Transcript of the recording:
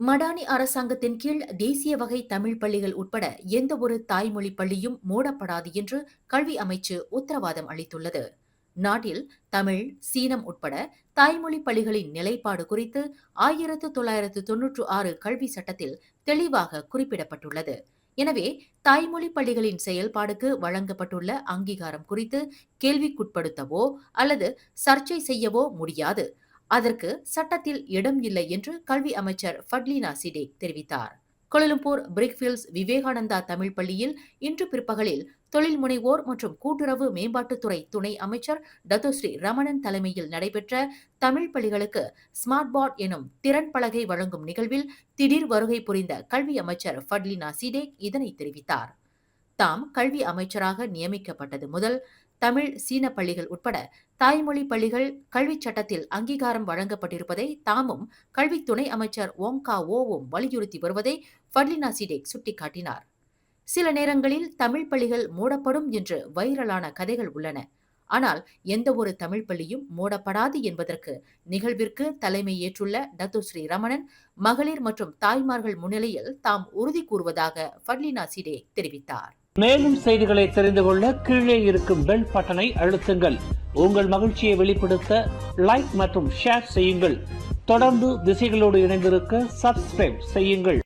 மடானி அரசாங்கத்தின் கீழ் தேசிய வகை தமிழ் பள்ளிகள் உட்பட எந்த ஒரு தாய்மொழி பள்ளியும் மூடப்படாது என்று கல்வி அமைச்சு உத்தரவாதம் அளித்துள்ளது. நாட்டில் தமிழ், சீனம் உட்பட தாய்மொழி பள்ளிகளின் நிலைப்பாடு குறித்து 1996 கல்வி சட்டத்தில் தெளிவாக குறிப்பிடப்பட்டுள்ளது. எனவே தாய்மொழி பள்ளிகளின் செயல்பாடுக்கு வழங்கப்பட்டுள்ள அங்கீகாரம் குறித்து கேள்விக்குட்படுத்தவோ அல்லது சர்ச்சை செய்யவோ முடியாது. அதற்கு சட்டத்தில் இடம் இல்லை என்று கல்வி அமைச்சர் ஃபட்லினா சிடேக் தெரிவித்தார். கோலாலம்பூர் பிரிக்ஃபீல்ட்ஸ் விவேகானந்தா தமிழ் பள்ளியில் இன்று பிற்பகலில் தொழில் முனைவோர் மற்றும் கூட்டுறவு மேம்பாட்டுத்துறை துணை அமைச்சர் டத்தோஸ்ரீ ரமணன் தலைமையில் நடைபெற்ற தமிழ் பள்ளிகளுக்கு ஸ்மார்ட் போர்ட் எனும் திறன் பலகை வழங்கும் நிகழ்வில் திடீர் வருகை புரிந்த கல்வி அமைச்சர் ஃபட்லினா சிடேக் இதனை தெரிவித்தார். தாம் கல்வி அமைச்சராக நியமிக்கப்பட்டது முதல் தமிழ், சீன பள்ளிகள் உட்பட தாய்மொழி பள்ளிகள் கல்விச் சட்டத்தில் அங்கீகாரம் வழங்கப்பட்டிருப்பதை தாமும் கல்வி துணை அமைச்சர் ஓங்கா ஓவும் வலியுறுத்தி வருவதை ஃபட்லினா சிடேக் சுட்டிக்காட்டினார். சில நேரங்களில் தமிழ் பள்ளிகள் மூடப்படும் என்று வைரலான கதைகள் உள்ளன. ஆனால் எந்த ஒரு தமிழ் பள்ளியும் மூடப்படாது என்பதற்கு நிகழ்விற்கு தலைமை ஏற்றுள்ள டத்தோஸ்ரீ ரமணன் மகளிர் மற்றும் தாய்மார்கள் முன்னிலையில் தாம் உறுதி கூறுவதாக ஃபட்லினா சிடேக் தெரிவித்தார். மேலும் செய்திகளை தெரிந்து கொள்ள கீழே இருக்கும் பெல் பட்டனை அழுத்துங்கள். உங்கள் மகிழ்ச்சியை வெளிப்படுத்த லைக் மற்றும் ஷேர் செய்யுங்கள். தொடர்ந்து திசைகளோடு இணைந்திருக்க சப்ஸ்கிரைப் செய்யுங்கள்.